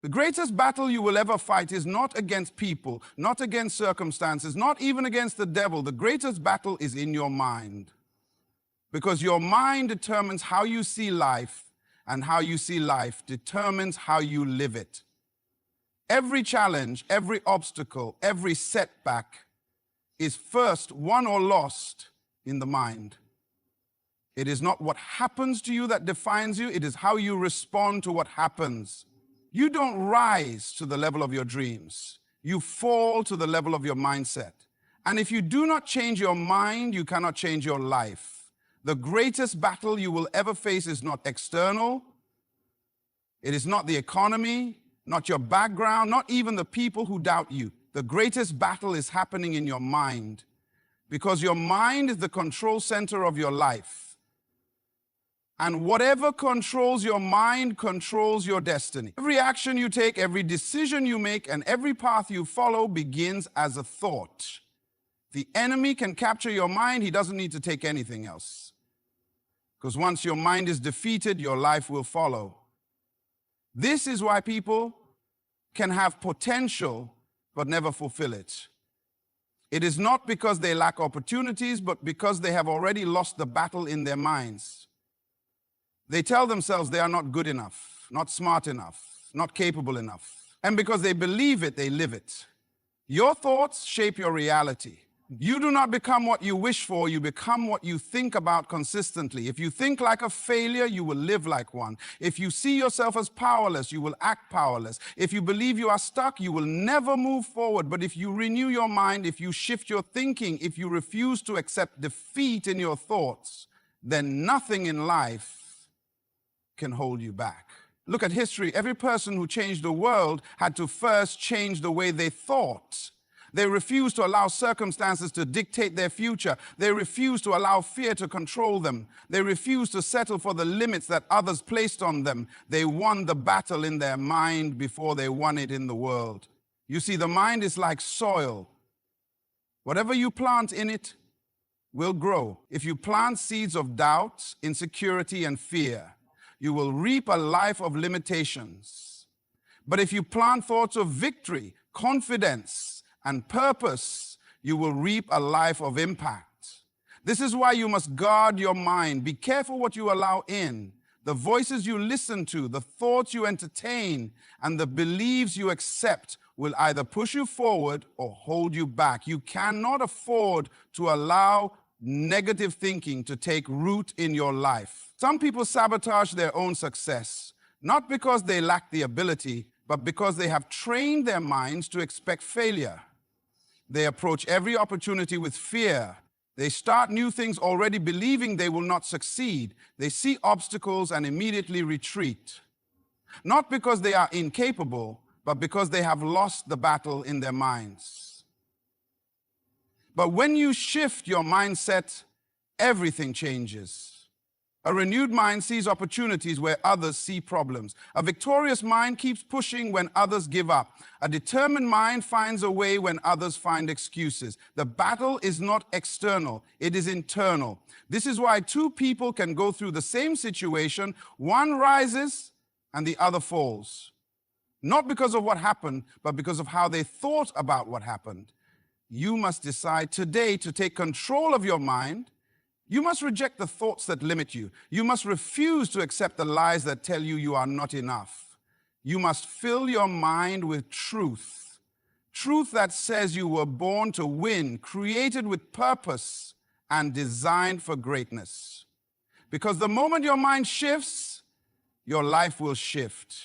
The greatest battle you will ever fight is not against people, not against circumstances, not even against the devil. The greatest battle is in your mind. Because your mind determines how you see life, and how you see life determines how you live it. Every challenge, every obstacle, every setback is first won or lost in the mind. It is not what happens to you that defines you, it is how you respond to what happens. You don't rise to the level of your dreams. You fall to the level of your mindset. And if you do not change your mind, you cannot change your life. The greatest battle you will ever face is not external. It is not the economy, not your background, not even the people who doubt you. The greatest battle is happening in your mind, because your mind is the control center of your life. And whatever controls your mind controls your destiny. Every action you take, every decision you make, and every path you follow begins as a thought. The enemy can capture your mind. He doesn't need to take anything else. Because once your mind is defeated, your life will follow. This is why people can have potential but never fulfill it. It is not because they lack opportunities, but because they have already lost the battle in their minds. They tell themselves they are not good enough, not smart enough, not capable enough. And because they believe it, they live it. Your thoughts shape your reality. You do not become what you wish for, you become what you think about consistently. If you think like a failure, you will live like one. If you see yourself as powerless, you will act powerless. If you believe you are stuck, you will never move forward. But if you renew your mind, if you shift your thinking, if you refuse to accept defeat in your thoughts, then nothing in life can hold you back. Look at history. Every person who changed the world had to first change the way they thought. They refused to allow circumstances to dictate their future. They refused to allow fear to control them. They refused to settle for the limits that others placed on them. They won the battle in their mind before they won it in the world. You see, the mind is like soil. Whatever you plant in it will grow. If you plant seeds of doubt, insecurity, and fear, you will reap a life of limitations. But if you plant thoughts of victory, confidence, and purpose, you will reap a life of impact. This is why you must guard your mind. Be careful what you allow in, the voices you listen to, the thoughts you entertain, and the beliefs you accept will either push you forward or hold you back. You cannot afford to allow negative thinking to take root in your life. Some people sabotage their own success, not because they lack the ability, but because they have trained their minds to expect failure. They approach every opportunity with fear. They start new things already believing they will not succeed. They see obstacles and immediately retreat. Not because they are incapable, but because they have lost the battle in their minds. But when you shift your mindset, everything changes. A renewed mind sees opportunities where others see problems. A victorious mind keeps pushing when others give up. A determined mind finds a way when others find excuses. The battle is not external, it is internal. This is why two people can go through the same situation. One rises and the other falls. Not because of what happened, but because of how they thought about what happened. You must decide today to take control of your mind. You must reject the thoughts that limit you. You must refuse to accept the lies that tell you you are not enough. You must fill your mind with truth. Truth that says you were born to win, created with purpose, and designed for greatness. Because the moment your mind shifts, your life will shift.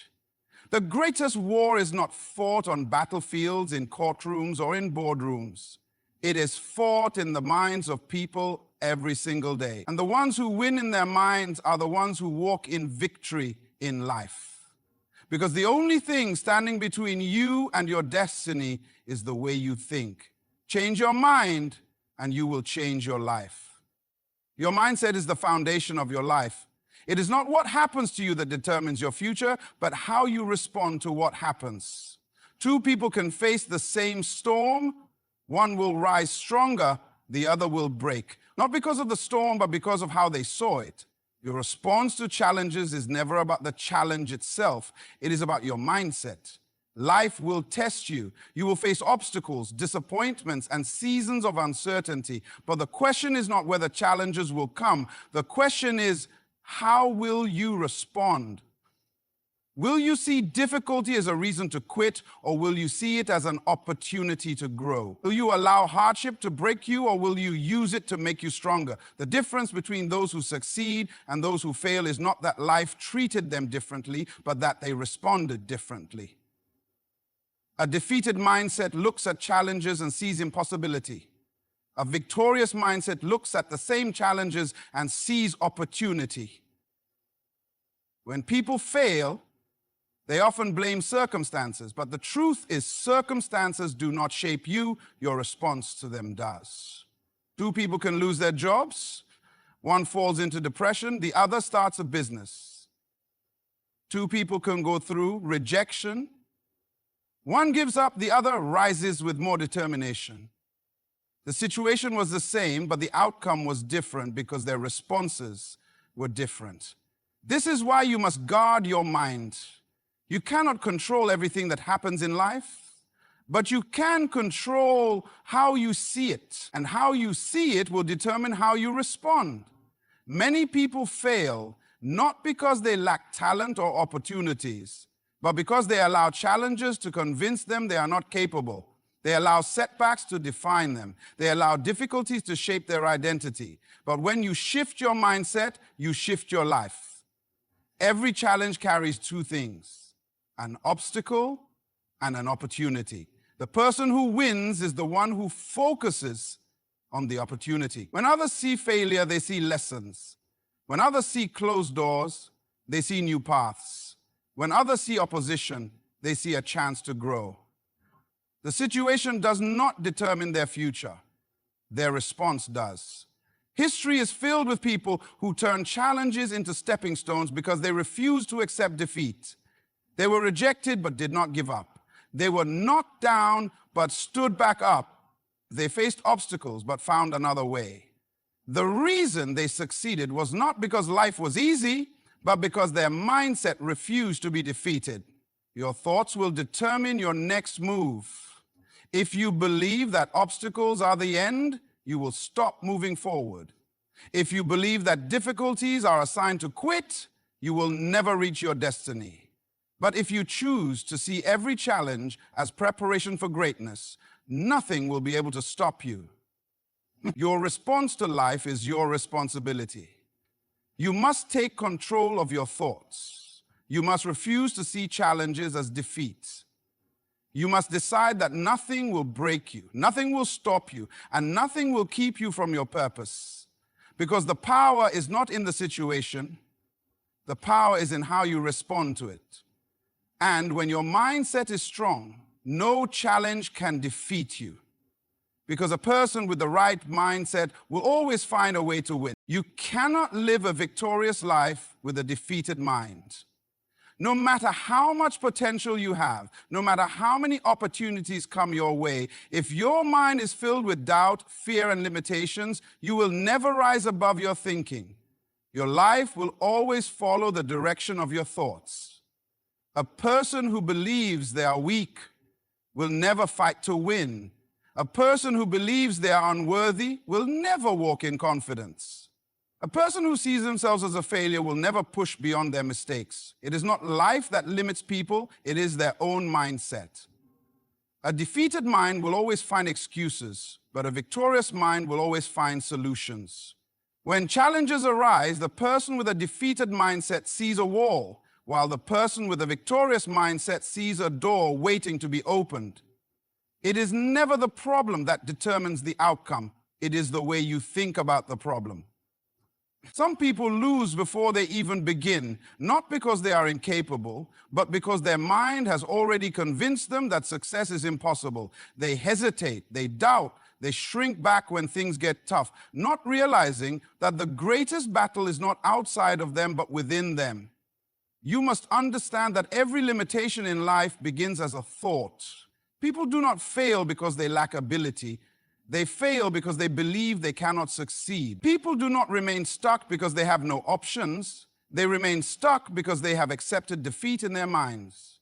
The greatest war is not fought on battlefields, in courtrooms, or in boardrooms. It is fought in the minds of people every single day. And the ones who win in their minds are the ones who walk in victory in life. Because the only thing standing between you and your destiny is the way you think. Change your mind and you will change your life. Your mindset is the foundation of your life. It is not what happens to you that determines your future, but how you respond to what happens. Two people can face the same storm. One will rise stronger, the other will break. Not because of the storm, but because of how they saw it. Your response to challenges is never about the challenge itself. It is about your mindset. Life will test you. You will face obstacles, disappointments, and seasons of uncertainty. But the question is not whether challenges will come. The question is, how will you respond? Will you see difficulty as a reason to quit, or will you see it as an opportunity to grow? Will you allow hardship to break you, or will you use it to make you stronger? The difference between those who succeed and those who fail is not that life treated them differently, but that they responded differently. A defeated mindset looks at challenges and sees impossibility. A victorious mindset looks at the same challenges and sees opportunity. When people fail, they often blame circumstances, but the truth is circumstances do not shape you, your response to them does. Two people can lose their jobs. One falls into depression, the other starts a business. Two people can go through rejection. One gives up, the other rises with more determination. The situation was the same, but the outcome was different because their responses were different. This is why you must guard your mind. You cannot control everything that happens in life, but you can control how you see it, and how you see it will determine how you respond. Many people fail not because they lack talent or opportunities, but because they allow challenges to convince them they are not capable. They allow setbacks to define them. They allow difficulties to shape their identity. But when you shift your mindset, you shift your life. Every challenge carries two things: an obstacle and an opportunity. The person who wins is the one who focuses on the opportunity. When others see failure, they see lessons. When others see closed doors, they see new paths. When others see opposition, they see a chance to grow. The situation does not determine their future. Their response does. History is filled with people who turn challenges into stepping stones because they refuse to accept defeat. They were rejected but did not give up. They were knocked down but stood back up. They faced obstacles but found another way. The reason they succeeded was not because life was easy, but because their mindset refused to be defeated. Your thoughts will determine your next move. If you believe that obstacles are the end, you will stop moving forward. If you believe that difficulties are a sign to quit, you will never reach your destiny. But if you choose to see every challenge as preparation for greatness, nothing will be able to stop you. Your response to life is your responsibility. You must take control of your thoughts. You must refuse to see challenges as defeat. You must decide that nothing will break you, nothing will stop you, and nothing will keep you from your purpose. Because the power is not in the situation, the power is in how you respond to it. And when your mindset is strong, no challenge can defeat you. Because a person with the right mindset will always find a way to win. You cannot live a victorious life with a defeated mind. No matter how much potential you have, no matter how many opportunities come your way, if your mind is filled with doubt, fear, and limitations, you will never rise above your thinking. Your life will always follow the direction of your thoughts. A person who believes they are weak will never fight to win. A person who believes they are unworthy will never walk in confidence. A person who sees themselves as a failure will never push beyond their mistakes. It is not life that limits people, it is their own mindset. A defeated mind will always find excuses, but a victorious mind will always find solutions. When challenges arise, the person with a defeated mindset sees a wall, while the person with a victorious mindset sees a door waiting to be opened. It is never the problem that determines the outcome. It is the way you think about the problem. Some people lose before they even begin, not because they are incapable, but because their mind has already convinced them that success is impossible. They hesitate, they doubt, they shrink back when things get tough, not realizing that the greatest battle is not outside of them, but within them. You must understand that every limitation in life begins as a thought. People do not fail because they lack ability. They fail because they believe they cannot succeed. People do not remain stuck because they have no options. They remain stuck because they have accepted defeat in their minds.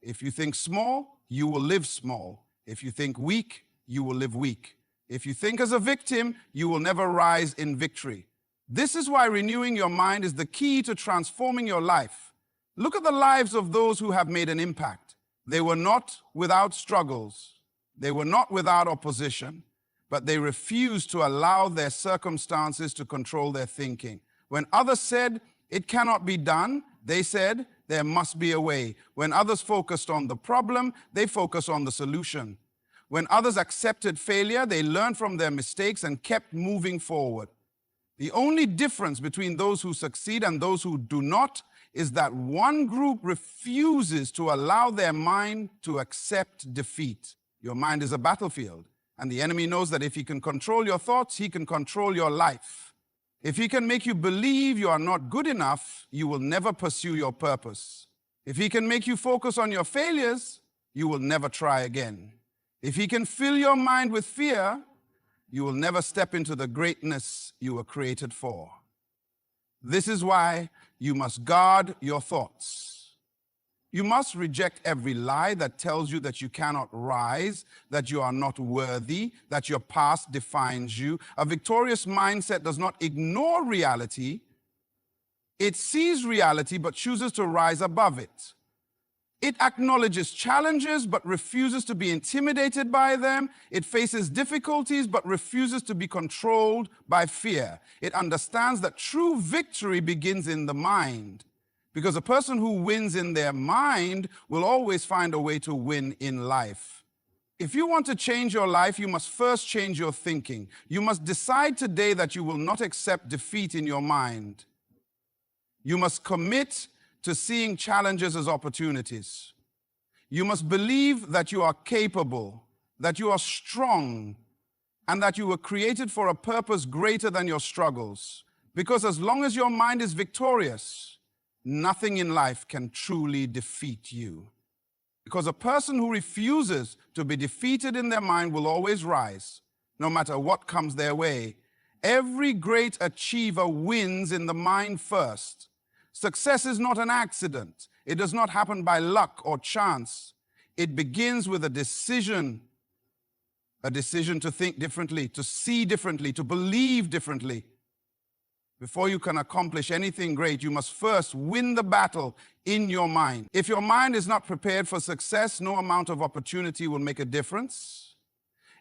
If you think small, you will live small. If you think weak, you will live weak. If you think as a victim, you will never rise in victory. This is why renewing your mind is the key to transforming your life. Look at the lives of those who have made an impact. They were not without struggles. They were not without opposition, but they refused to allow their circumstances to control their thinking. When others said, "It cannot be done," they said, "There must be a way." When others focused on the problem, they focused on the solution. When others accepted failure, they learned from their mistakes and kept moving forward. The only difference between those who succeed and those who do not is that one group refuses to allow their mind to accept defeat. Your mind is a battlefield, and the enemy knows that if he can control your thoughts, he can control your life. If he can make you believe you are not good enough, you will never pursue your purpose. If he can make you focus on your failures, you will never try again. If he can fill your mind with fear, you will never step into the greatness you were created for. This is why you must guard your thoughts. You must reject every lie that tells you that you cannot rise, that you are not worthy, that your past defines you. A victorious mindset does not ignore reality. It sees reality but chooses to rise above it. It acknowledges challenges but refuses to be intimidated by them. It faces difficulties but refuses to be controlled by fear. It understands that true victory begins in the mind, because a person who wins in their mind will always find a way to win in life. If you want to change your life, you must first change your thinking. You must decide today that you will not accept defeat in your mind. You must commit to seeing challenges as opportunities. You must believe that you are capable, that you are strong, and that you were created for a purpose greater than your struggles. Because as long as your mind is victorious, nothing in life can truly defeat you. Because a person who refuses to be defeated in their mind will always rise, no matter what comes their way. Every great achiever wins in the mind first. Success is not an accident. It does not happen by luck or chance. It begins with a decision to think differently, to see differently, to believe differently. Before you can accomplish anything great, you must first win the battle in your mind. If your mind is not prepared for success, no amount of opportunity will make a difference.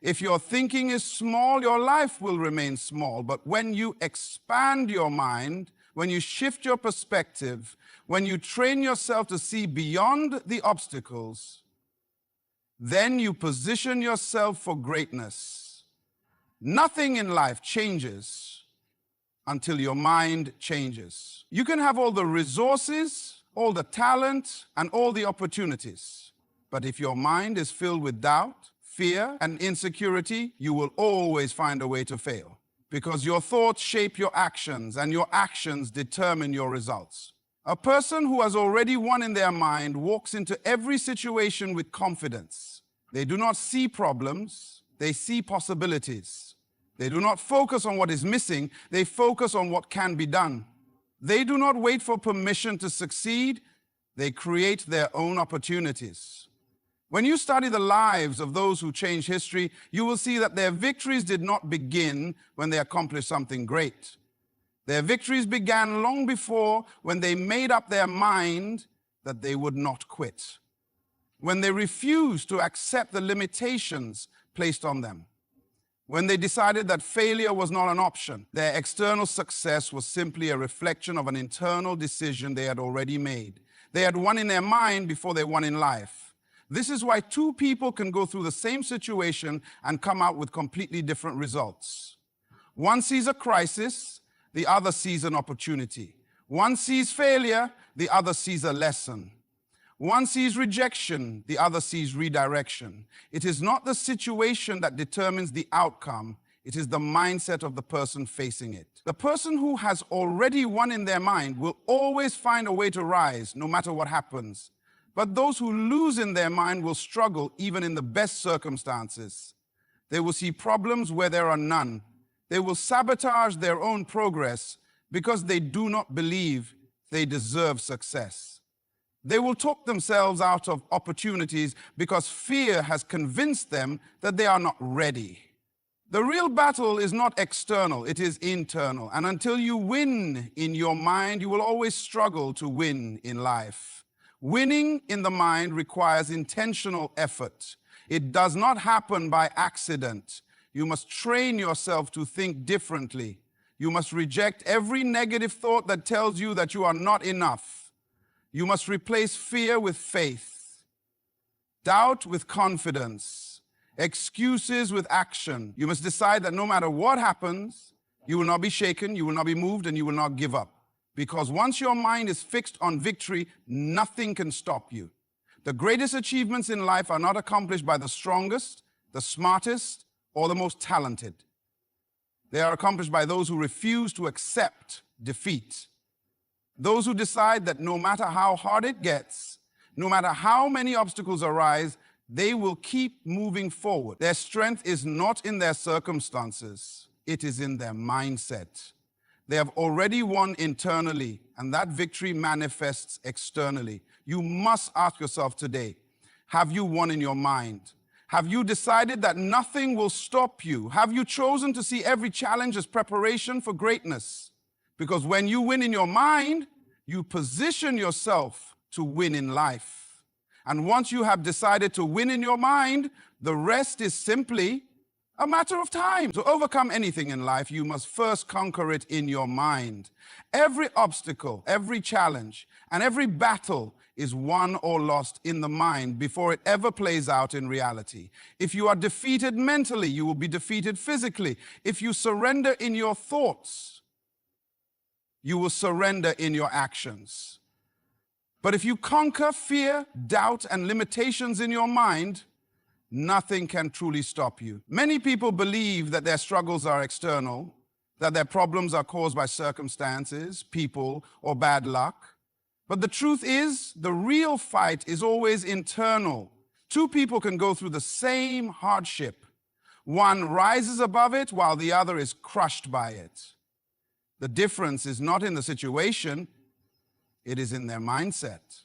If your thinking is small, your life will remain small. But when you expand your mind, when you shift your perspective, when you train yourself to see beyond the obstacles, then you position yourself for greatness. Nothing in life changes until your mind changes. You can have all the resources, all the talent, and all the opportunities. But if your mind is filled with doubt, fear, and insecurity, you will always find a way to fail. Because your thoughts shape your actions, and your actions determine your results. A person who has already won in their mind walks into every situation with confidence. They do not see problems, they see possibilities. They do not focus on what is missing, they focus on what can be done. They do not wait for permission to succeed, they create their own opportunities. When you study the lives of those who change history, you will see that their victories did not begin when they accomplished something great. Their victories began long before, when they made up their mind that they would not quit. When they refused to accept the limitations placed on them. When they decided that failure was not an option. Their external success was simply a reflection of an internal decision they had already made. They had won in their mind before they won in life. This is why two people can go through the same situation and come out with completely different results. One sees a crisis, the other sees an opportunity. One sees failure, the other sees a lesson. One sees rejection, the other sees redirection. It is not the situation that determines the outcome, it is the mindset of the person facing it. The person who has already won in their mind will always find a way to rise, no matter what happens. But those who lose in their mind will struggle even in the best circumstances. They will see problems where there are none. They will sabotage their own progress because they do not believe they deserve success. They will talk themselves out of opportunities because fear has convinced them that they are not ready. The real battle is not external, it is internal. And until you win in your mind, you will always struggle to win in life. Winning in the mind requires intentional effort. It does not happen by accident. You must train yourself to think differently. You must reject every negative thought that tells you that you are not enough. You must replace fear with faith, doubt with confidence, excuses with action. You must decide that no matter what happens, you will not be shaken, you will not be moved, and you will not give up. Because once your mind is fixed on victory, nothing can stop you. The greatest achievements in life are not accomplished by the strongest, the smartest, or the most talented. They are accomplished by those who refuse to accept defeat. Those who decide that no matter how hard it gets, no matter how many obstacles arise, they will keep moving forward. Their strength is not in their circumstances, it is in their mindset. They have already won internally, and that victory manifests externally. You must ask yourself today, have you won in your mind? Have you decided that nothing will stop you? Have you chosen to see every challenge as preparation for greatness? Because when you win in your mind, you position yourself to win in life. And once you have decided to win in your mind, the rest is simply a matter of time. To overcome anything in life, you must first conquer it in your mind. Every obstacle, every challenge, and every battle is won or lost in the mind before it ever plays out in reality. If you are defeated mentally, you will be defeated physically. If you surrender in your thoughts, you will surrender in your actions. But if you conquer fear, doubt, and limitations in your mind, nothing can truly stop you. Many people believe that their struggles are external, that their problems are caused by circumstances, people, or bad luck. But the truth is, the real fight is always internal. Two people can go through the same hardship. One rises above it while the other is crushed by it. The difference is not in the situation, it is in their mindset.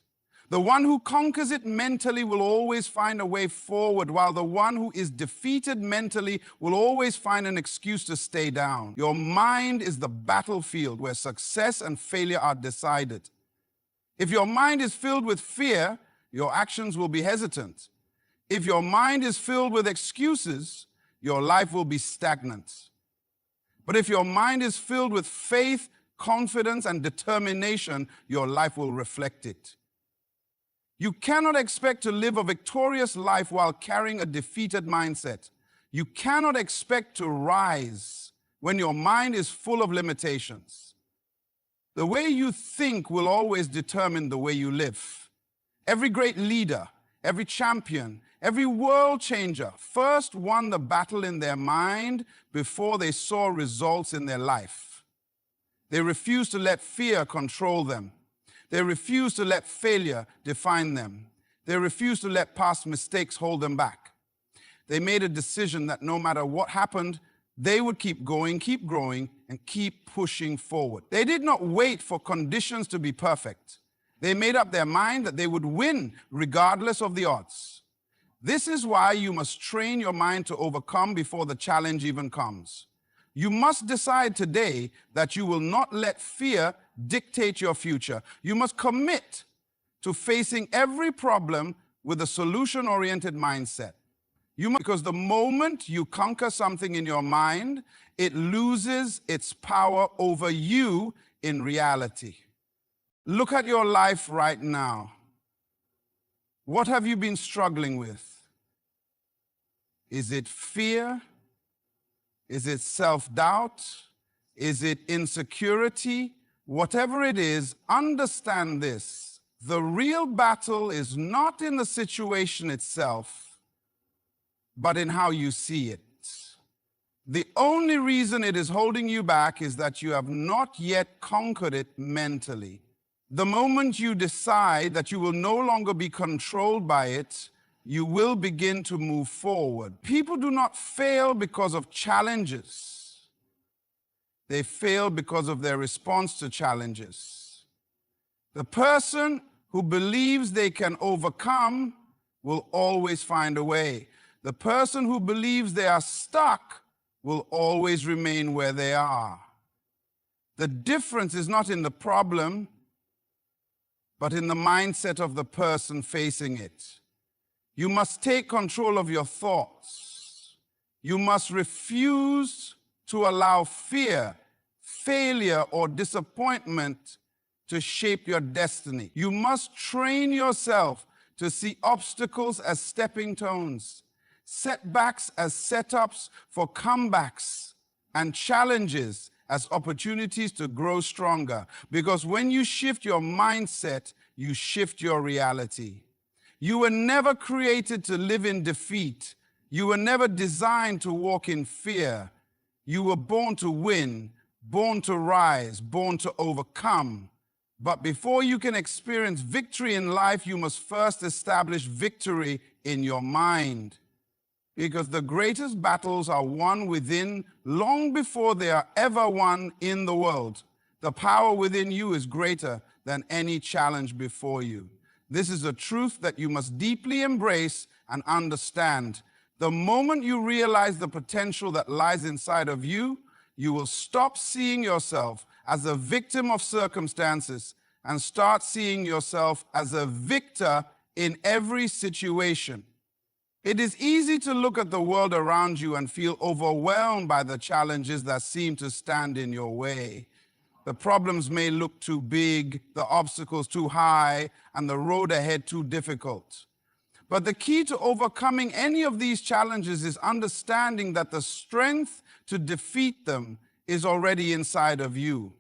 The one who conquers it mentally will always find a way forward, while the one who is defeated mentally will always find an excuse to stay down. Your mind is the battlefield where success and failure are decided. If your mind is filled with fear, your actions will be hesitant. If your mind is filled with excuses, your life will be stagnant. But if your mind is filled with faith, confidence, and determination, your life will reflect it. You cannot expect to live a victorious life while carrying a defeated mindset. You cannot expect to rise when your mind is full of limitations. The way you think will always determine the way you live. Every great leader, every champion, every world changer first won the battle in their mind before they saw results in their life. They refused to let fear control them. They refused to let failure define them. They refused to let past mistakes hold them back. They made a decision that no matter what happened, they would keep going, keep growing, and keep pushing forward. They did not wait for conditions to be perfect. They made up their mind that they would win regardless of the odds. This is why you must train your mind to overcome before the challenge even comes. You must decide today that you will not let fear dictate your future. You must commit to facing every problem with a solution-oriented mindset. Because the moment you conquer something in your mind, it loses its power over you in reality. Look at your life right now. What have you been struggling with? Is it fear? Is it self-doubt? Is it insecurity? Whatever it is, understand this. The real battle is not in the situation itself, but in how you see it. The only reason it is holding you back is that you have not yet conquered it mentally. The moment you decide that you will no longer be controlled by it, you will begin to move forward. People do not fail because of challenges. They fail because of their response to challenges. The person who believes they can overcome will always find a way. The person who believes they are stuck will always remain where they are. The difference is not in the problem, but in the mindset of the person facing it. You must take control of your thoughts. You must refuse to allow fear, failure, or disappointment to shape your destiny. You must train yourself to see obstacles as stepping stones, setbacks as setups for comebacks, and challenges as opportunities to grow stronger. Because when you shift your mindset, you shift your reality. You were never created to live in defeat. You were never designed to walk in fear. You were born to win, born to rise, born to overcome. But before you can experience victory in life, you must first establish victory in your mind. Because the greatest battles are won within long before they are ever won in the world. The power within you is greater than any challenge before you. This is a truth that you must deeply embrace and understand. The moment you realize the potential that lies inside of you, you will stop seeing yourself as a victim of circumstances and start seeing yourself as a victor in every situation. It is easy to look at the world around you and feel overwhelmed by the challenges that seem to stand in your way. The problems may look too big, the obstacles too high, and the road ahead too difficult. But the key to overcoming any of these challenges is understanding that the strength to defeat them is already inside of you.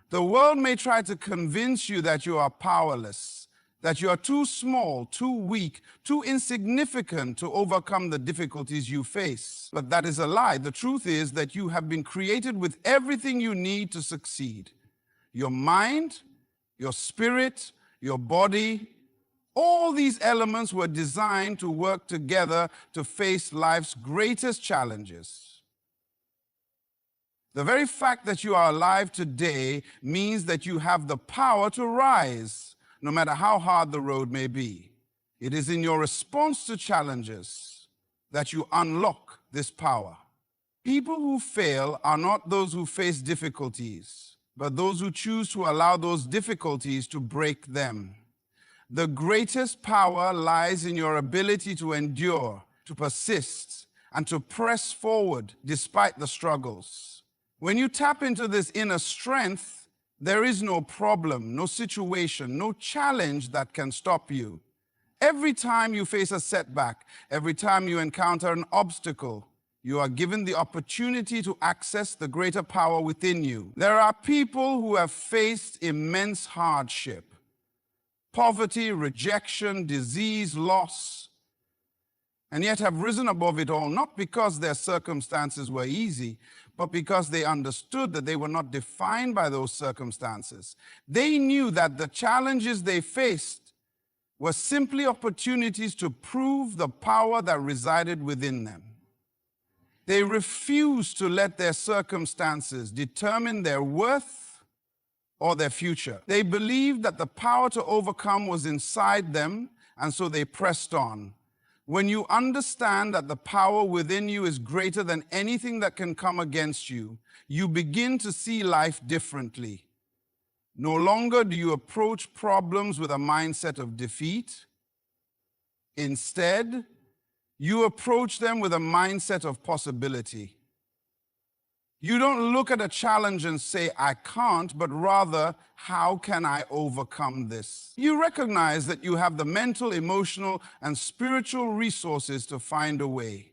The world may try to convince you that you are powerless, that you are too small, too weak, too insignificant to overcome the difficulties you face. But that is a lie. The truth is that you have been created with everything you need to succeed. Your mind, your spirit, your body, all these elements were designed to work together to face life's greatest challenges. The very fact that you are alive today means that you have the power to rise, no matter how hard the road may be. It is in your response to challenges that you unlock this power. People who fail are not those who face difficulties, but those who choose to allow those difficulties to break them. The greatest power lies in your ability to endure, to persist, and to press forward despite the struggles. When you tap into this inner strength, there is no problem, no situation, no challenge that can stop you. Every time you face a setback, every time you encounter an obstacle, you are given the opportunity to access the greater power within you. There are people who have faced immense hardship, poverty, rejection, disease, loss, and yet have risen above it all, not because their circumstances were easy, but because they understood that they were not defined by those circumstances. They knew that the challenges they faced were simply opportunities to prove the power that resided within them. They refused to let their circumstances determine their worth or their future. They believed that the power to overcome was inside them, and so they pressed on. When you understand that the power within you is greater than anything that can come against you, you begin to see life differently. No longer do you approach problems with a mindset of defeat. Instead, you approach them with a mindset of possibility. You don't look at a challenge and say, I can't, but rather, how can I overcome this? You recognize that you have the mental, emotional, and spiritual resources to find a way.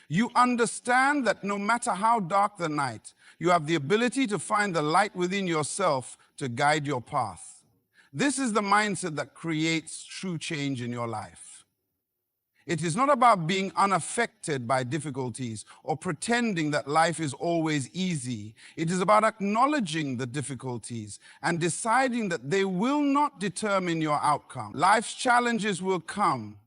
You understand that no matter how dark the night, you have the ability to find the light within yourself to guide your path. This is the mindset that creates true change in your life. It is not about being unaffected by difficulties or pretending that life is always easy. It is about acknowledging the difficulties and deciding that they will not determine your outcome. Life's challenges will come,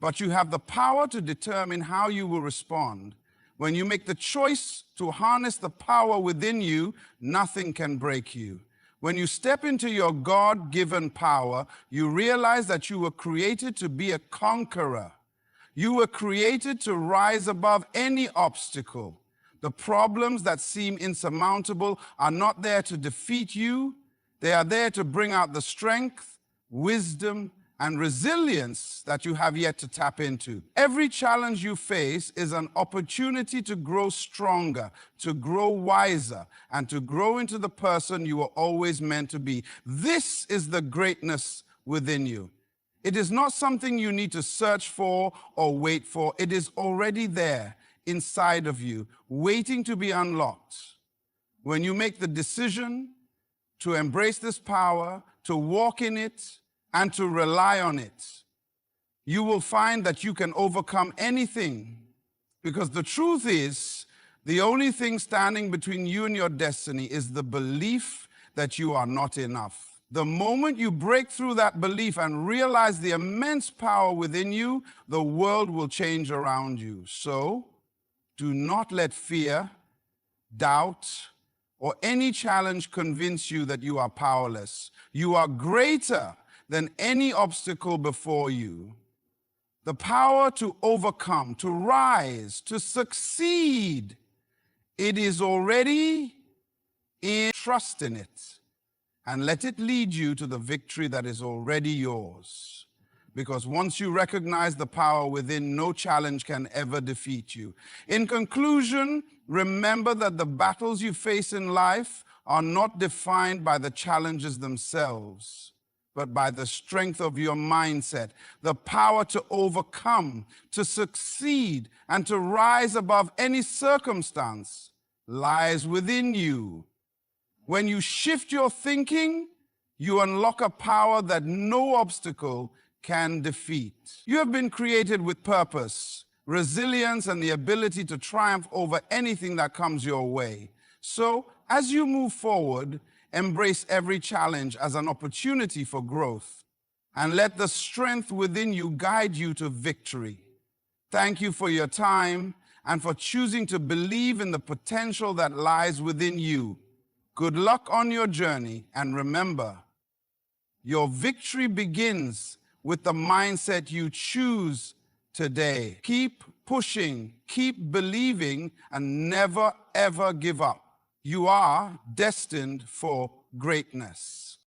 but you have the power to determine how you will respond. When you make the choice to harness the power within you, nothing can break you. When you step into your God-given power, you realize that you were created to be a conqueror. You were created to rise above any obstacle. The problems that seem insurmountable are not there to defeat you. They are there to bring out the strength, wisdom, and resilience that you have yet to tap into. Every challenge you face is an opportunity to grow stronger, to grow wiser, and to grow into the person you were always meant to be. This is the greatness within you. It is not something you need to search for or wait for. It is already there inside of you, waiting to be unlocked. When you make the decision to embrace this power, to walk in it, and to rely on it, you will find that you can overcome anything. Because the truth is, the only thing standing between you and your destiny is the belief that you are not enough. The moment you break through that belief and realize the immense power within you, the world will change around you. So, do not let fear, doubt, or any challenge convince you that you are powerless. You are greater than any obstacle before you. The power to overcome, to rise, to succeed, it is already in. Trust in it and let it lead you to the victory that is already yours. Because once you recognize the power within, no challenge can ever defeat you. In conclusion, remember that the battles you face in life are not defined by the challenges themselves, but by the strength of your mindset. The power to overcome, to succeed, and to rise above any circumstance lies within you. When you shift your thinking, you unlock a power that no obstacle can defeat. You have been created with purpose, resilience, and the ability to triumph over anything that comes your way. So, as you move forward, embrace every challenge as an opportunity for growth, and let the strength within you guide you to victory. Thank you for your time and for choosing to believe in the potential that lies within you. Good luck on your journey, and remember, your victory begins with the mindset you choose today. Keep pushing, keep believing, and never, ever give up. You are destined for greatness.